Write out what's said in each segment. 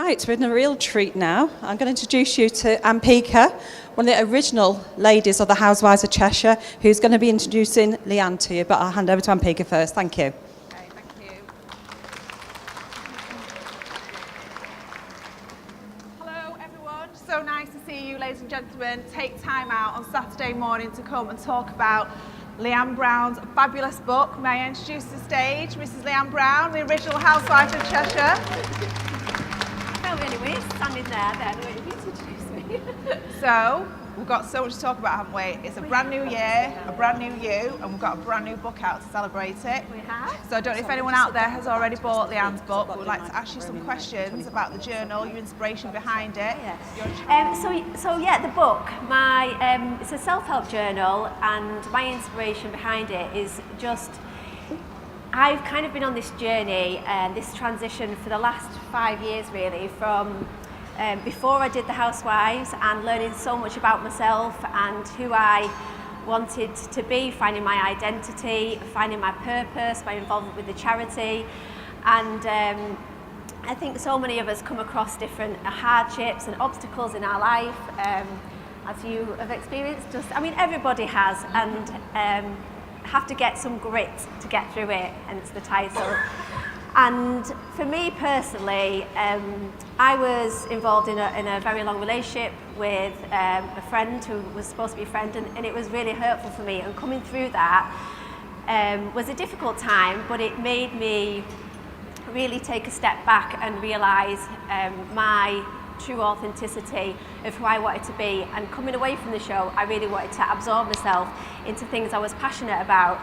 Right, we're in a real treat now. I'm going to introduce you to Ampika, one of the original ladies of the Housewives of Cheshire, who's going to be introducing Leanne to you, but I'll hand over to Ampika first. Thank you. Okay, thank you. Hello everyone, so nice to see you ladies and gentlemen. Take time out on Saturday morning to come and talk about Leanne Brown's fabulous book. May I introduce to the stage Mrs. Leanne Brown, the original Housewife of Cheshire. Well, anyway, standing there then, waiting for you to introduce me. So, we've got so much to talk about, haven't we? It's a brand new year, a brand new you, and we've got a brand new book out to celebrate it. We have. So I don't know if anyone out there has already bought Leanne's book, but we'd like to ask you some questions about the journal, your inspiration behind it. So yeah, the book, it's a self-help journal, and my inspiration behind it is just, I've kind of been on this journey and this transition for the last 5 years really, from before I did the Housewives and learning so much about myself and who I wanted to be, finding my identity, finding my purpose, my involvement with the charity. And I think so many of us come across different hardships and obstacles in our life, as you have experienced. Everybody has, and have to get some grit to get through it, hence the title. And for me personally, I was involved in a very long relationship with a friend who was supposed to be a friend, and it was really hurtful for me. And coming through that was a difficult time, but it made me really take a step back and realise my true authenticity of who I wanted to be. And coming away from the show, I really wanted to absorb myself into things I was passionate about.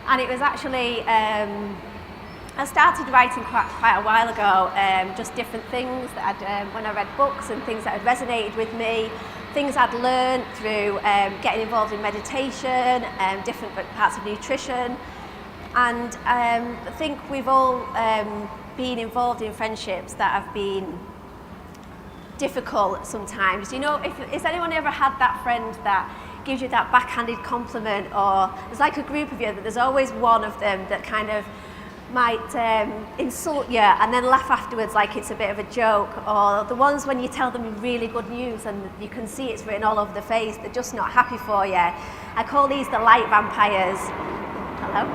And it was actually, I started writing quite a while ago, just different things that when I read books and things that had resonated with me, things I'd learned through getting involved in meditation, different parts of nutrition. And I think we've all been involved in friendships that have been difficult sometimes. You know, has anyone ever had that friend that gives you that backhanded compliment, or there's like a group of you, but there's always one of them that kind of might insult you and then laugh afterwards like it's a bit of a joke, or the ones when you tell them really good news and you can see it's written all over the face, they're just not happy for you. I call these the light vampires. Hello.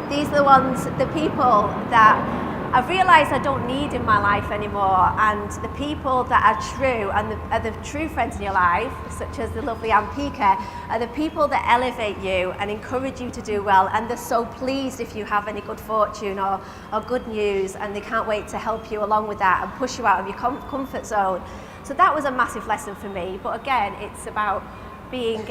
These are the ones, the people that I've realised I don't need in my life anymore, and the people that are true and are the true friends in your life, such as the lovely Ampika, are the people that elevate you and encourage you to do well, and they're so pleased if you have any good fortune or good news, and they can't wait to help you along with that and push you out of your comfort zone. So that was a massive lesson for me, but again, it's about being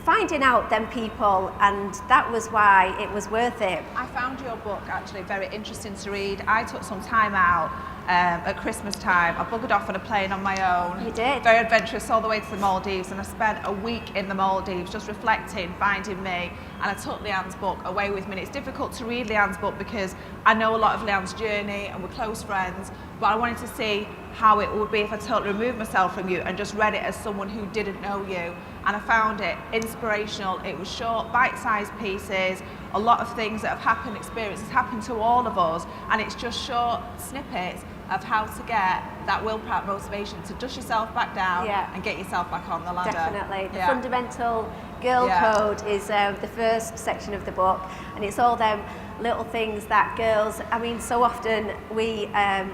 finding out them people, and that was why it was worth it. I found your book actually very interesting to read. I took some time out at Christmas time. I buggered off on a plane on my own. You did? Very adventurous, all the way to the Maldives, and I spent a week in the Maldives just reflecting, finding me, and I took Leanne's book away with me. And it's difficult to read Leanne's book because I know a lot of Leanne's journey and we're close friends, but I wanted to see how it would be if I totally removed myself from you and just read it as someone who didn't know you. And I found it inspirational. It was short, bite-sized pieces, a lot of things that have happened, experiences happen to all of us, and it's just short snippets of how to get that willpower motivation to dust yourself back down and get yourself back on the ladder. Definitely. The fundamental girl code is the first section of the book, and it's all them little things that girls, so often we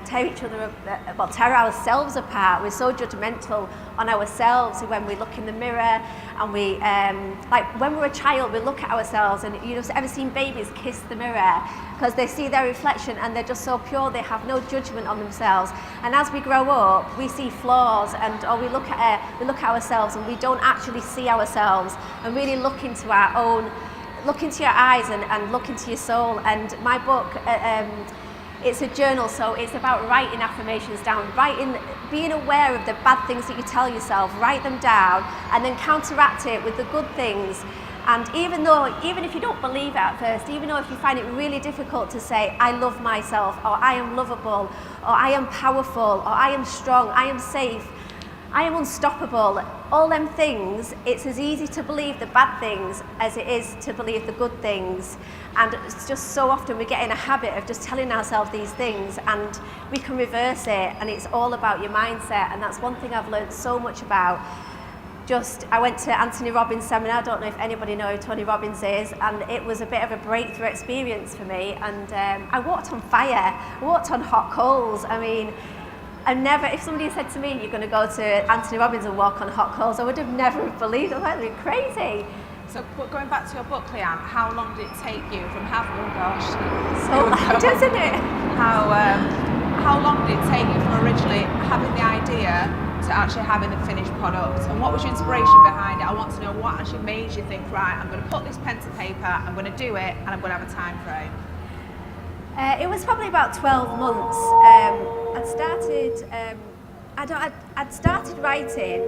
tear ourselves apart. We're so judgmental on ourselves when we look in the mirror, and we, like when we're a child, we look at ourselves, and ever seen babies kiss the mirror because they see their reflection and they're just so pure, they have no judgment on themselves. And as we grow up, we see flaws, or we look at ourselves and we don't actually see ourselves, and really look into our own, look into your eyes and look into your soul. And my book, it's a journal, so it's about writing affirmations down, being aware of the bad things that you tell yourself, write them down, and then counteract it with the good things. And even if you don't believe it at first, even though if you find it really difficult to say, I love myself, or I am lovable, or I am powerful, or I am strong, I am safe, I am unstoppable. All them things, it's as easy to believe the bad things as it is to believe the good things. And it's just so often we get in a habit of just telling ourselves these things, and we can reverse it, and it's all about your mindset. And that's one thing I've learned so much about. I went to Anthony Robbins' seminar. I don't know if anybody know who Tony Robbins is, and it was a bit of a breakthrough experience for me. And I walked on fire, I walked on hot coals. I mean, if somebody said to me, you're going to go to Anthony Robbins and walk on hot coals, I would have never believed it. I thought, they're crazy. So going back to your book, Leanne, how long did it take you from having, oh gosh. So loud, isn't it? How long did it take you from originally having the idea to actually having the finished product? And what was your inspiration behind it? I want to know what actually made you think, right, I'm going to put this pen to paper, I'm going to do it, and I'm going to have a time frame. It was probably about 12 months. I'd started writing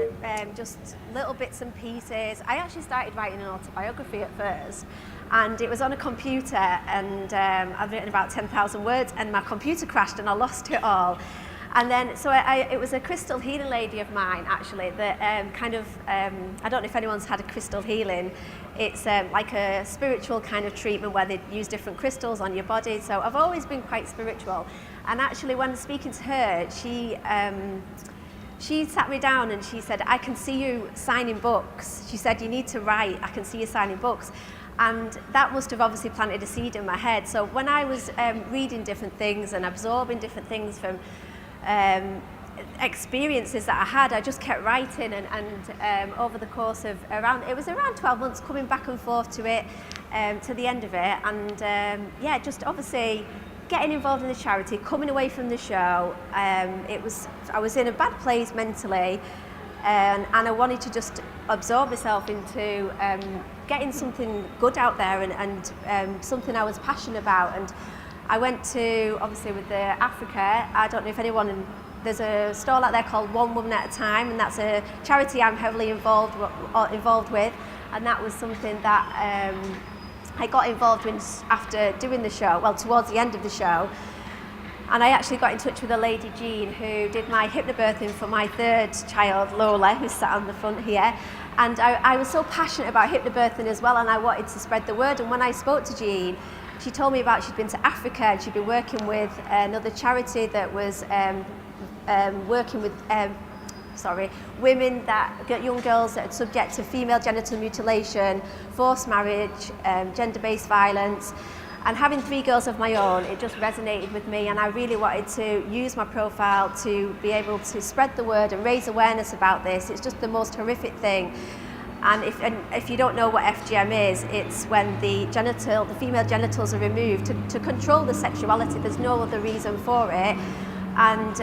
just little bits and pieces. I actually started writing an autobiography at first, and it was on a computer, and I'd written about 10,000 words, and my computer crashed and I lost it all. And then, it was a crystal healing lady of mine, actually, that I don't know if anyone's had a crystal healing. It's like a spiritual kind of treatment where they use different crystals on your body. So I've always been quite spiritual. And actually, when speaking to her, she sat me down and she said, I can see you signing books. She said, you need to write, I can see you signing books. And that must have obviously planted a seed in my head. So when I was reading different things and absorbing different things from experiences that I had, I just kept writing, and over the course of around 12 months, coming back and forth to it, to the end of it, and just obviously getting involved in the charity, coming away from the show. I was in a bad place mentally, and I wanted to just absorb myself into getting something good out there, and something I was passionate about. And I went to, obviously with the Africa, I don't know if anyone, there's a stall out there called One Woman at a Time, and that's a charity I'm heavily involved with, and that was something that I got involved in after doing the show, well, towards the end of the show. And I actually got in touch with a lady, Jean, who did my hypnobirthing for my third child, Lola, who's sat on the front here. And I was so passionate about hypnobirthing as well, and I wanted to spread the word. And when I spoke to Jean, she told me she'd been to Africa, and she'd been working with another charity that was working with women, young girls that are subject to female genital mutilation, forced marriage, gender-based violence. And having 3 girls of my own, it just resonated with me, and I really wanted to use my profile to be able to spread the word and raise awareness about this. It's just the most horrific thing. And if you don't know what FGM is, it's when the female genitals are removed to control the sexuality. There's no other reason for it. And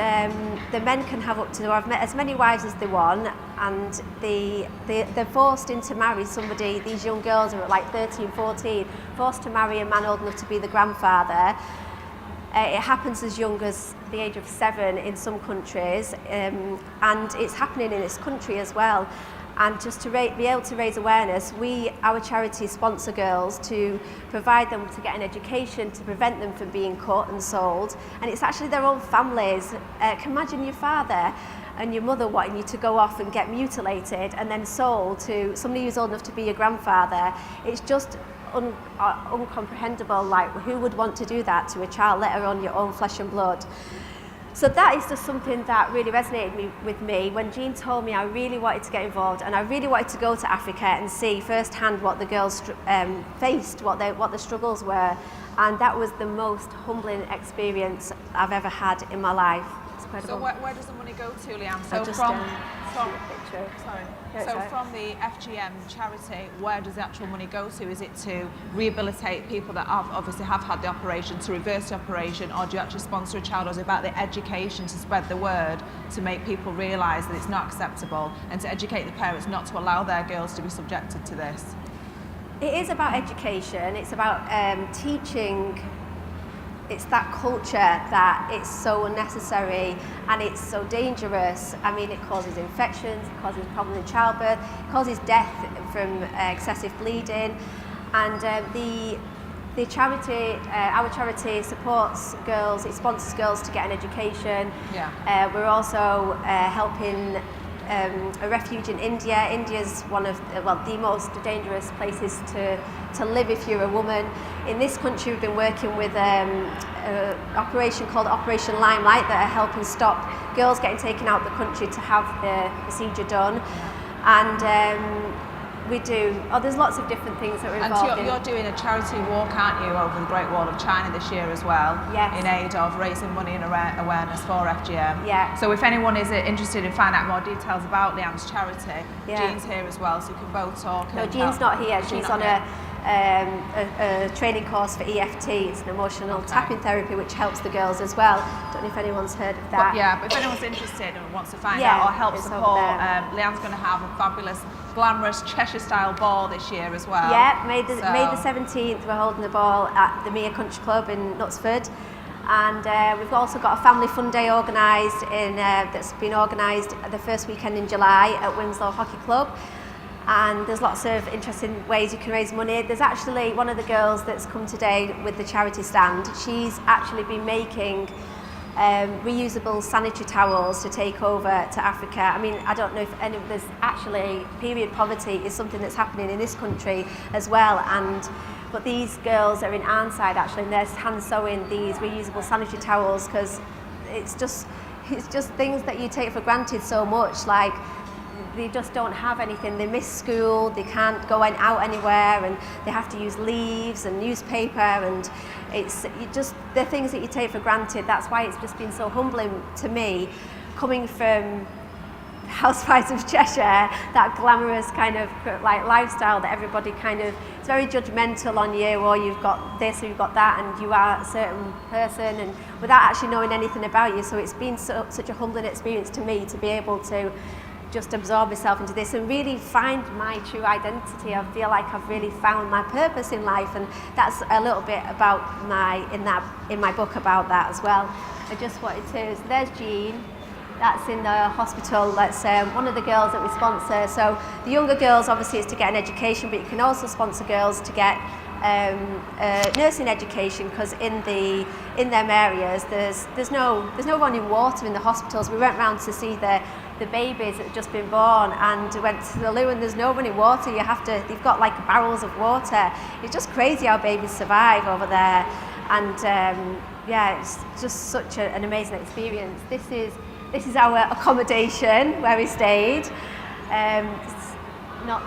the men can have up to as many wives as they want, and they're forced into marry somebody. These young girls are at like 13, 14, forced to marry a man old enough to be the grandfather. It happens as young as the age of 7 in some countries, and it's happening in this country as well. And just to be able to raise awareness, our charity sponsor girls to provide them to get an education to prevent them from being caught and sold. And it's actually their own families. Can imagine your father and your mother wanting you to go off and get mutilated and then sold to somebody who's old enough to be your grandfather. It's just uncomprehendable. Like, who would want to do that to a child, let alone your own flesh and blood? So that is just something that really resonated with me. When Jean told me, I really wanted to get involved, and I really wanted to go to Africa and see firsthand what the girls faced, what the struggles were. And that was the most humbling experience I've ever had in my life. It's incredible. So where does the money go to, Leanne? So from the FGM charity, where does the actual money go to? Is it to rehabilitate people that obviously have had the operation, to reverse the operation, or do you actually sponsor a child? Or is it about the education to spread the word, to make people realise that it's not acceptable, and to educate the parents not to allow their girls to be subjected to this? It is about education. It's about teaching. It's that culture that it's so unnecessary and it's so dangerous. I mean, it causes infections, it causes problems in childbirth, it causes death from excessive bleeding. And the charity, our charity supports girls, it sponsors girls to get an education. Yeah. We're also helping a refuge in India. India's one of the most dangerous places to live if you're a woman. In this country, we've been working with an operation called Operation Limelight that are helping stop girls getting taken out of the country to have the procedure done. And we do. There's lots of different things that we're involved in. And you're doing a charity walk, aren't you, over the Great Wall of China this year as well? Yes. In aid of raising money and awareness for FGM. Yeah. So if anyone is interested in finding out more details about Leanne's charity, Yeah. Jean's here as well, so you can both talk. No, and Jean's help. not here. She's She's not on here. a training course for EFT. It's an emotional tapping therapy, which helps the girls as well. Don't know if anyone's heard of that. But if anyone's interested and wants to find Yeah, out or help it's over support, there. Leanne's going to have a fabulous, glamorous Cheshire-style ball this year as well. Yeah, May the 17th, we're holding the ball at the Mere Country Club in Knutsford. And we've also got a family fun day organised that's been organised the first weekend in July at Winslow Hockey Club. And there's lots of interesting ways you can raise money. There's actually one of the girls that's come today with the charity stand. She's actually been making reusable sanitary towels to take over to Africa. I mean, I don't know if there's actually period poverty is something that's happening in this country as well. But these girls are in Arnside actually, and they're hand sewing these reusable sanitary towels because it's just things that you take for granted so much. Like, they just don't have anything. They miss school, they can't go out anywhere, and they have to use leaves and newspaper, and they're things that you take for granted. That's why it's just been so humbling to me, coming from Housewives of Cheshire, that glamorous kind of like lifestyle that everybody kind of, it's very judgmental on you, or you've got this or you've got that, and you are a certain person, and without actually knowing anything about you. So it's been such a humbling experience to me to be able to just absorb myself into this and really find my true identity. I feel like I've really found my purpose in life, and that's a little bit about in my book about that as well. I just wanted to. So there's Jean. That's in the hospital. That's one of the girls that we sponsor. So the younger girls, obviously, is to get an education, but you can also sponsor girls to get nursing education, because in them areas there's no running water in the hospitals. We went round to see the babies that had just been born, and went to the loo, and there's no running water. They've got like barrels of water. It's just crazy how babies survive over there. And it's just such an amazing experience. This is our accommodation where we stayed. It's not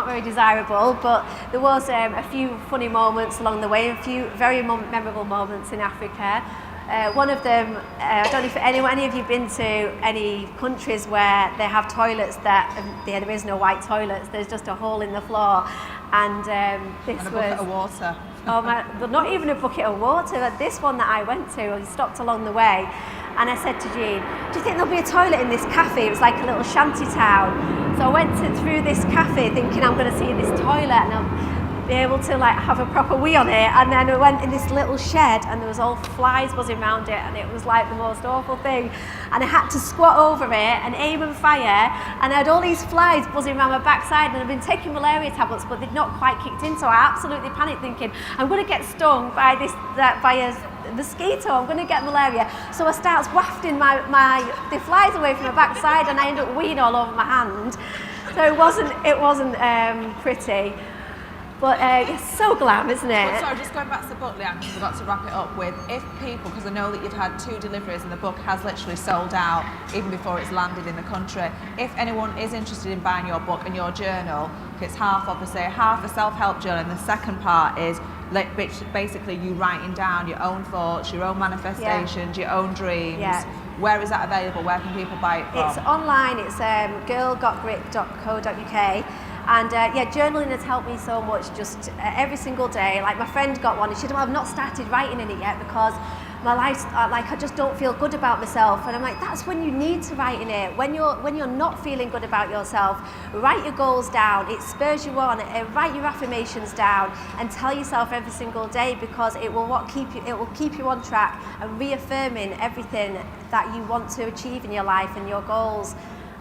very desirable, but there was a few funny moments along the way, a few very memorable moments in Africa. One of them, I don't know if any of you have been to any countries where they have toilets there is no white toilets, there's just a hole in the floor. And this and a bucket of water. Oh my, not even a bucket of water. This one that I went to, I stopped along the way, and I said to Jean, do you think there'll be a toilet in this cafe? It was like a little shanty town. So I went through this cafe thinking I'm going to see this toilet and I'll be able to like have a proper wee on it. And then I went in this little shed and there was all flies buzzing around it, and it was like the most awful thing. And I had to squat over it and aim and fire, and I had all these flies buzzing around my backside, and I've been taking malaria tablets, but they'd not quite kicked in. So I absolutely panicked, thinking I'm going to get stung by a mosquito, I'm going to get malaria. So I start wafting the flies away from my backside, and I end up weeing all over my hand. So it wasn't pretty. But it's so glam, isn't it? But sorry, just going back to the book, Leanne, because I forgot to wrap it up with, if people, because I know that you've had 2 deliveries and the book has literally sold out even before it's landed in the country. If anyone is interested in buying your book and your journal, it's half a self-help journal, and the second part is basically you writing down your own thoughts, your own manifestations, your own dreams. Yeah. Where is that available? Where can people buy it from? It's online. It's girlgotgrit.co.uk. And journaling has helped me so much, just every single day. Like, my friend got one, and she said, well, I've not started writing in it yet because my life's like, I just don't feel good about myself. And I'm like, that's when you need to write in it. When you're not feeling good about yourself, write your goals down. It spurs you on. Write your affirmations down and tell yourself every single day, because it will keep you on track and reaffirming everything that you want to achieve in your life and your goals.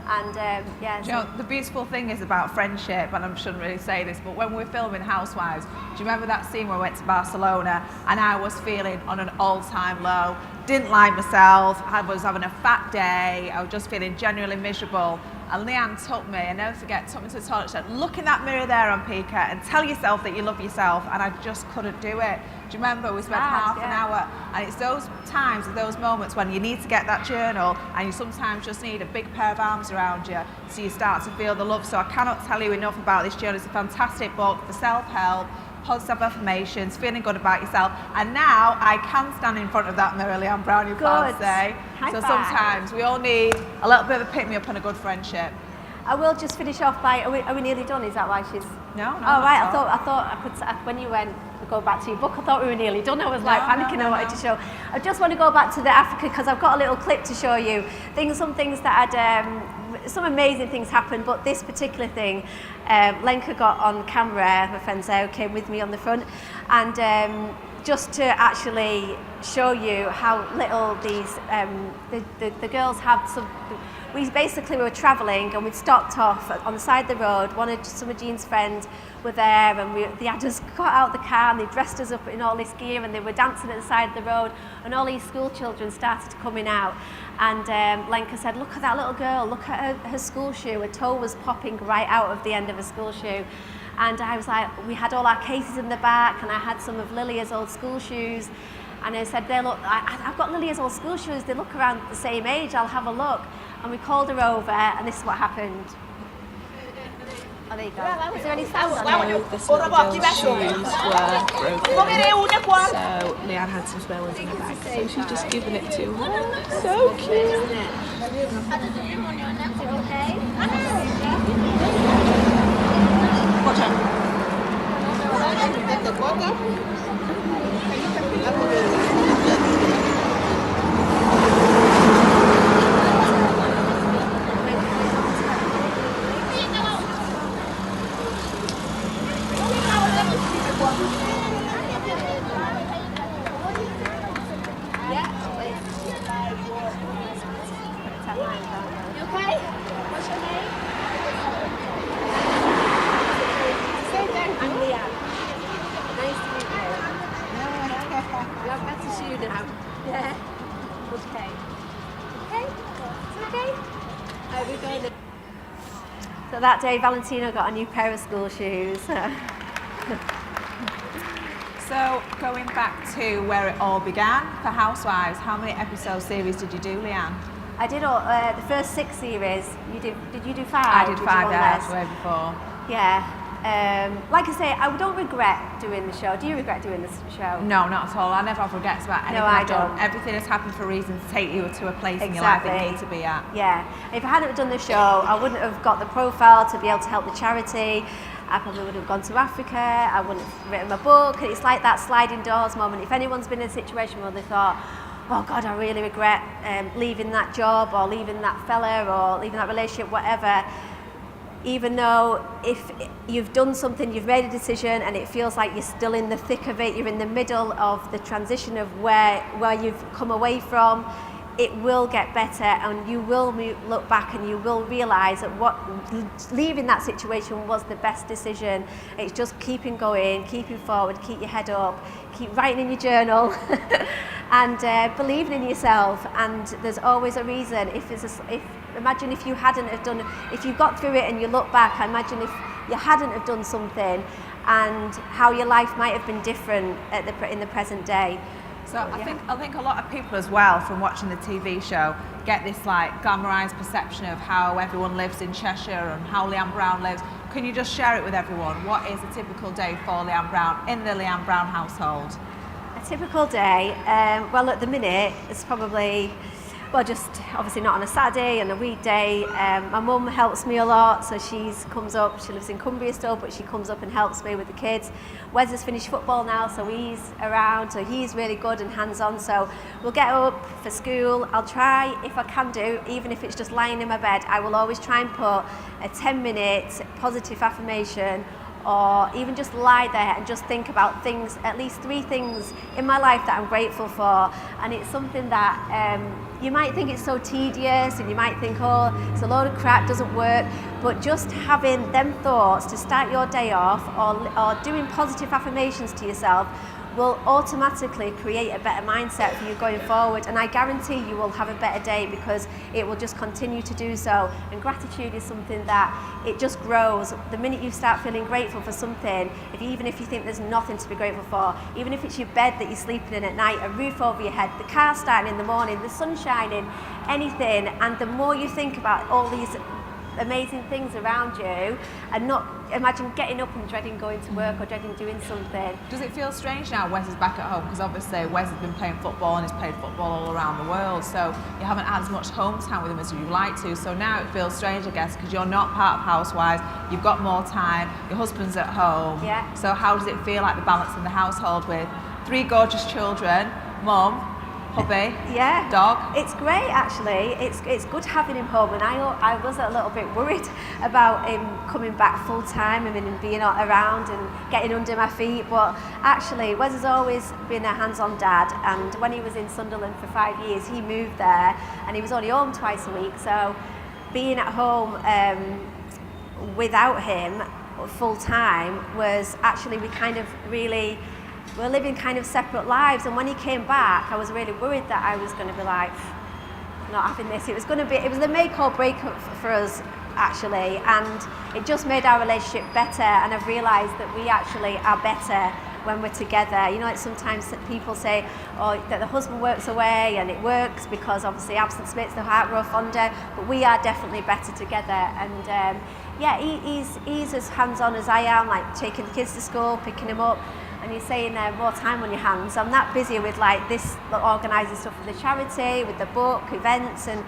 And yeah. Do you know, the beautiful thing is about friendship, and I shouldn't really say this, but when we were filming Housewives, do you remember that scene where we went to Barcelona and I was feeling on an all-time low, didn't like myself, I was having a fat day, I was just feeling genuinely miserable. And Leanne took me, I never forget, took me to the toilet, said, look in that mirror there, Ampika, and tell yourself that you love yourself, and I just couldn't do it. Do you remember we spent half an hour, and it's those times, those moments when you need to get that journal, and you sometimes just need a big pair of arms around you, so you start to feel the love. So I cannot tell you enough about this journal. It's a fantastic book for self-help, positive affirmations, feeling good about yourself, and now I can stand in front of that mirror, Leanne Brown, you can't say. High so five. Sometimes we all need a little bit of a pick-me-up and a good friendship. I will just finish off by, are we nearly done? Is that why she's... No. Oh, right, I thought I could, when you went, go back to your book, I thought we were nearly done. I was panicking. I wanted to show. I just want to go back to the Africa because I've got a little clip to show you. Some things that had, some amazing things happened, but this particular thing, Lenka got on camera, my friend Zao came with me on the front, and just to actually show you how little these, the girls have some, we were travelling and we'd stopped off on the side of the road. Some of Jean's friends were there, and they had us got out the car and they dressed us up in all this gear, and they were dancing at the side of the road, and all these school children started coming out. And Lenka said, look at that little girl, look at her school shoe. Her toe was popping right out of the end of her school shoe. And I was like, we had all our cases in the back, and I had some of Lilia's old school shoes. And I said, I've got Lilia's old school shoes, they look around the same age, I'll have a look. And we called her over, and this is what happened. Oh, there you go. Is there any sound on it? This little girl's shoes were broken, so Leanne had some spare ones in her bag, so she's just given it to her. So cute! Okay. Watch out. So that day, Valentino got a new pair of school shoes. So going back to where it all began for Housewives, how many episode series did you do, Leanne? I did all, the first 6 series. Did you do 5? I did 5 there, way before. Yeah. Like I say, I don't regret doing the show. Do you regret doing this show? No, not at all. I never have regrets about anything I I've done. don't. Everything has happened for a reason to take you to a place in your life that you need to be at. Yeah. If I hadn't done the show, I wouldn't have got the profile to be able to help the charity. I probably would have gone to Africa. I wouldn't have written my book. It's like that sliding doors moment. If anyone's been in a situation where they thought, oh God, I really regret leaving that job or leaving that fella or leaving that relationship, whatever, even though if you've done something, you've made a decision and it feels like you're still in the thick of it, you're in the middle of the transition of where you've come away from, it will get better, and you will look back and you will realise that leaving that situation was the best decision. It's just keeping going, keeping forward, keep your head up, keep writing in your journal and believing in yourself. And there's always a reason. Imagine if you hadn't have done, if you got through it and you look back, I imagine if you hadn't have done something and how your life might have been different in the present day. So I think a lot of people as well, from watching the TV show, get this like glamorised perception of how everyone lives in Cheshire and how Leanne Brown lives. Can you just share it with everyone? What is a typical day for Leanne Brown in the Leanne Brown household? A typical day, well at the minute it's probably, well just obviously not on a Saturday and a weekday. My mum helps me a lot, so she comes up, she lives in Cumbria still, but she comes up and helps me with the kids. Wes has finished football now, so he's around, so he's really good and hands-on, so we'll get up for school. I'll try, if I can do, even if it's just lying in my bed, I will always try and put a 10-minute positive affirmation, or even just lie there and just think about things, at least 3 things in my life that I'm grateful for. And it's something that you might think it's so tedious, and you might think, oh, it's a load of crap, doesn't work, but just having them thoughts to start your day off, or doing positive affirmations to yourself, will automatically create a better mindset for you going forward, and I guarantee you will have a better day because it will just continue to do so. And gratitude is something that it just grows. The minute you start feeling grateful for something, even if you think there's nothing to be grateful for, even if it's your bed that you're sleeping in at night, a roof over your head, the car starting in the morning, the sun shining, anything, and the more you think about all these amazing things around you, and not imagine getting up and dreading going to work or dreading doing something. Does it feel strange now Wes is back at home? Because obviously Wes has been playing football and he's played football all around the world, so you haven't had as much home time with him as you'd like to. So now it feels strange, I guess, because you're not part of Housewives, you've got more time, your husband's at home. Yeah. So how does it feel like the balance in the household with 3 gorgeous children, mum, hubby, yeah, dog? It's great, actually. It's good having him home, and I was a little bit worried about him coming back full time and being around and getting under my feet, but actually Wes has always been a hands-on dad, and when he was in Sunderland for 5 years, he moved there and he was only home twice a week, so being at home without him full time was actually, we're living kind of separate lives, and when he came back, I was really worried that I was going to be like, not having this. It was the make or break for us, actually, and it just made our relationship better, and I've realised that we actually are better when we're together. You know, like sometimes people say, oh, that the husband works away, and it works because obviously absence makes the heart grow fonder, but we are definitely better together, and yeah, he's as hands-on as I am, like taking the kids to school, picking them up. And you're saying more time on your hands. I'm that busy with like this, organising stuff for the charity, with the book, events, and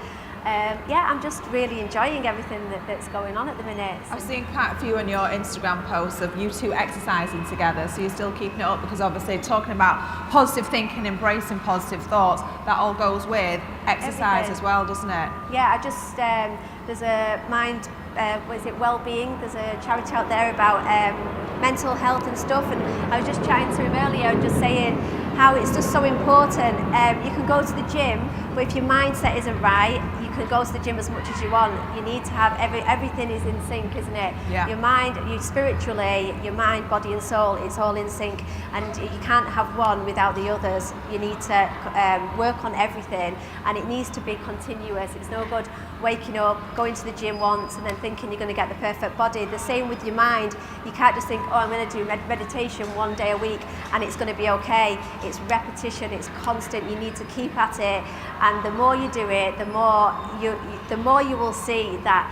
yeah, I'm just really enjoying everything that's going on at the minute. I've seen quite a few on your Instagram posts of you two exercising together, so you're still keeping it up, because obviously talking about positive thinking, embracing positive thoughts, that all goes with exercise Everything. as well, doesn't it? Yeah, I just, there's a mind, what is it, well-being, there's a charity out there about mental health and stuff, and I was just chatting to him earlier and just saying how it's just so important. You can go to the gym, but if your mindset isn't right, you can go to the gym as much as you want. You need to have everything is in sync, isn't it? Yeah. Your mind, you spiritually, your mind, body and soul, it's all in sync, and you can't have one without the others. You need to work on everything, and it needs to be continuous. It's no good waking up, going to the gym once and then thinking you're going to get the perfect body. The same with your mind. You can't just think, oh, I'm going to do meditation one day a week and it's going to be okay. It's repetition, it's constant. You need to keep at it, and the more you do it, the more you will see that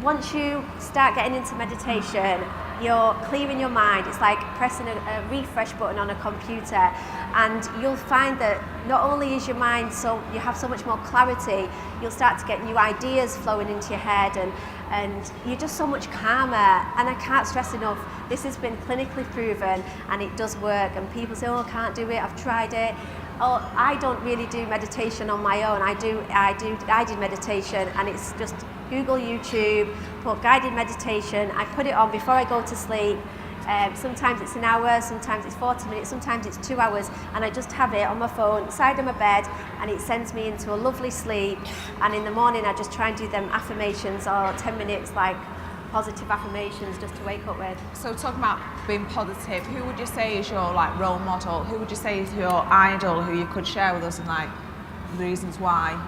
once you start getting into meditation, you're clearing your mind. It's like pressing a refresh button on a computer, and you'll find that not only is your mind you have so much more clarity, you'll start to get new ideas flowing into your head, and you're just so much calmer. And I can't stress enough, this has been clinically proven and it does work. And people say, oh, I can't do it, I've tried it. Oh, I don't really do meditation on my own. I did meditation, and it's just Google YouTube, put guided meditation. I put it on before I go to sleep. Sometimes it's an hour, sometimes it's 40 minutes, sometimes it's 2 hours, and I just have it on my phone, side of my bed, and it sends me into a lovely sleep. And in the morning, I just try and do them affirmations, or 10 minutes, like positive affirmations, just to wake up with. So talking about being positive, who would you say is your like role model? Who would you say is your idol who you could share with us, and like the reasons why?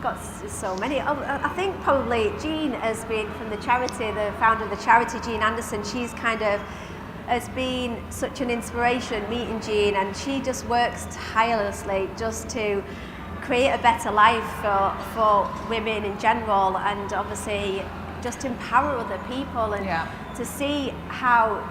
Got so many. I think probably Jean has been from the charity, the founder of the charity, Jean Anderson. She's kind of has been such an inspiration meeting Jean, and she just works tirelessly just to create a better life for women in general, and obviously just empower other people, and to see how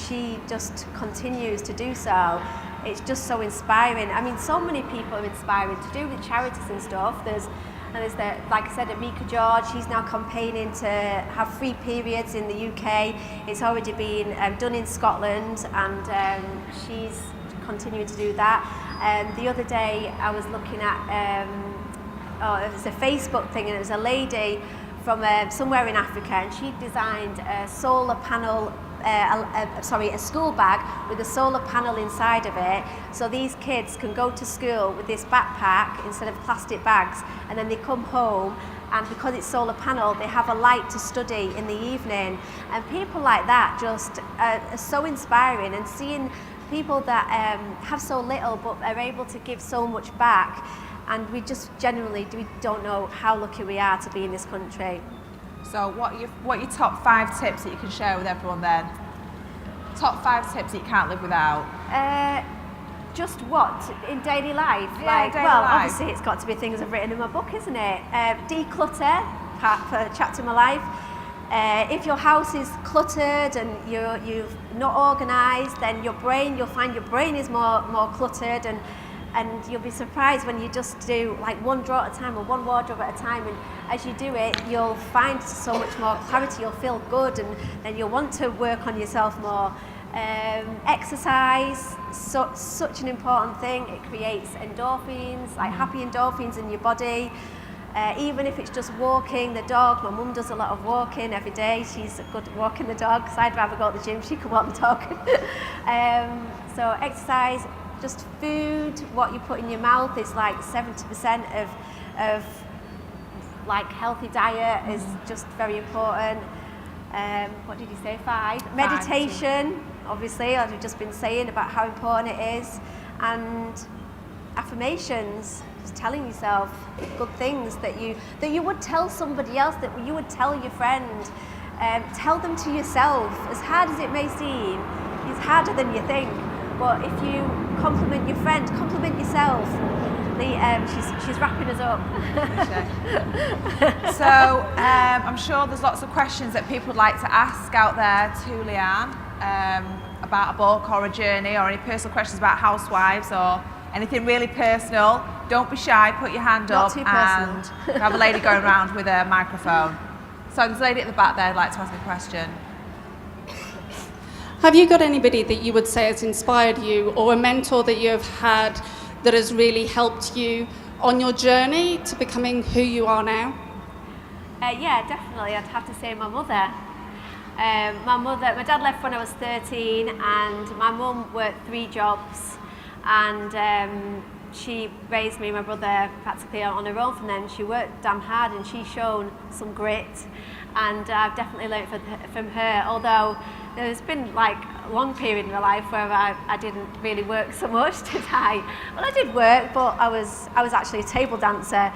she just continues to do so. It's just so inspiring. I mean, so many people are inspiring to do with charities and stuff. There's like I said, Amika George, she's now campaigning to have free periods in the UK. It's already been done in Scotland, and she's continuing to do that. The other day I was looking at, it was a Facebook thing, and it was a lady from somewhere in Africa, and she designed a solar panel a school bag with a solar panel inside of it, so these kids can go to school with this backpack instead of plastic bags, and then they come home, and because it's solar panel, they have a light to study in the evening. And people like that just are so inspiring, and seeing people that have so little but are able to give so much back. And we just genuinely don't know how lucky we are to be in this country. So what are your top 5 tips that you can share with everyone then? Top 5 tips that you can't live without? Just what? In daily life? Yeah, daily life. Obviously it's got to be things I've written in my book, isn't it? Declutter, part for a chapter in my life. If your house is cluttered and you're not organised, then you'll find your brain is more cluttered, and you'll be surprised when you just do like one drawer at a time or one wardrobe at a time, and as you do it, you'll find so much more clarity, you'll feel good, and then you'll want to work on yourself more. Exercise, such an important thing. It creates endorphins, like happy endorphins in your body. Even if it's just walking the dog. My mum does a lot of walking every day. She's good at walking the dog, so I'd rather go to the gym, she can walk the dog. So exercise, just food, what you put in your mouth is like 70% of like healthy diet is just very important. What did you say, 5? Meditation, obviously, as we've just been saying about how important it is, and affirmations, just telling yourself good things that you would tell somebody else, that you would tell your friend. Tell them to yourself. As hard as it may seem, it's harder than you think. But if you compliment your friend, compliment yourself. She's wrapping us up. So I'm sure there's lots of questions that people would like to ask out there to Leanne about a book or a journey, or any personal questions about housewives or anything really personal. Don't be shy, put your hand Not up, too personal. and we have a lady going around with a microphone. So there's a lady at the back there who'd like to ask a question. Have you got anybody that you would say has inspired you, or a mentor that you have had that has really helped you on your journey to becoming who you are now? Yeah, definitely. I'd have to say my mother. My dad left when I was 13, and my mum worked 3 jobs, and she raised me and my brother practically on her own from then. She worked damn hard, and she's shown some grit, and I've definitely learned from her, although there's been like a long period in my life where I didn't really work so much, did I? Well, I did work, but I was actually a table dancer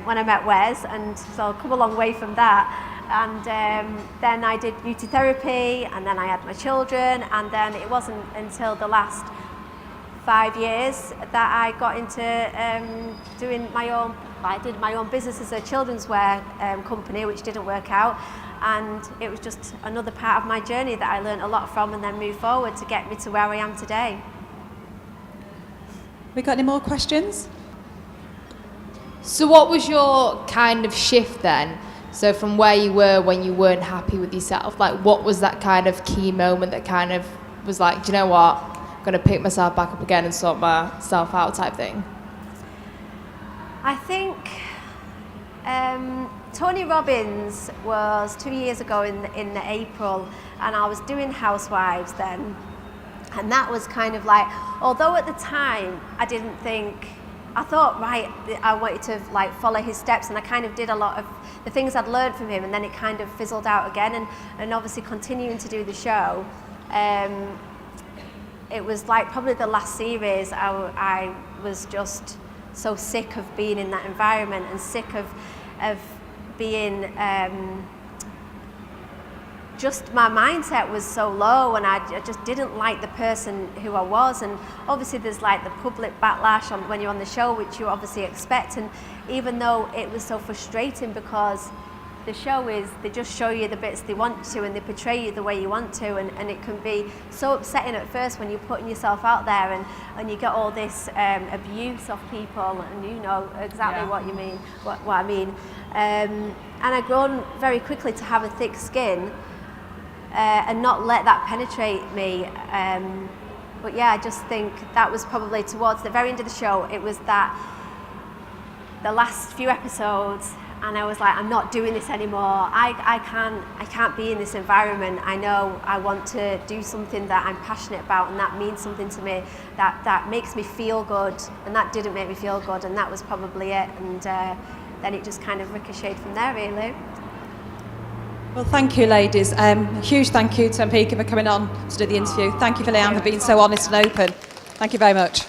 when I met Wes, and so I've come a long way from that. And then I did beauty therapy, and then I had my children, and then it wasn't until the last 5 years that I got into doing my own. I did my own business as a children's wear company, which didn't work out, and it was just another part of my journey that I learned a lot from, and then moved forward to get me to where I am today. We got any more questions? So what was your kind of shift then? So from where you were when you weren't happy with yourself, like what was that kind of key moment that kind of was like, do you know what, I'm going to pick myself back up again and sort myself out type thing? I think Tony Robbins was 2 years ago in April, and I was doing Housewives then, and that was kind of like, although at the time I didn't think, I thought, right, I wanted to like follow his steps, and I kind of did a lot of the things I'd learned from him, and then it kind of fizzled out again, and obviously continuing to do the show, it was like probably the last series I was just so sick of being in that environment, and sick of being just my mindset was so low, and I just didn't like the person who I was. And obviously there's like the public backlash when you're on the show, which you obviously expect, and even though it was so frustrating because the show is, they just show you the bits they want to, and they portray you the way you want to, and it can be so upsetting at first when you're putting yourself out there, and you get all this abuse of people, and you know exactly what you mean, what I mean. And I've grown very quickly to have a thick skin and not let that penetrate me. But yeah, I just think that was probably towards the very end of the show. It was that the last few episodes, and I was like, I'm not doing this anymore. I can't be in this environment. I know I want to do something that I'm passionate about, and that means something to me, that makes me feel good, and that didn't make me feel good, and that was probably it. And then it just kind of ricocheted from there, really. Well, thank you, ladies. Huge thank you to Ampika for coming on to do the interview. Thank you for Leanne for being so honest and open. Thank you very much.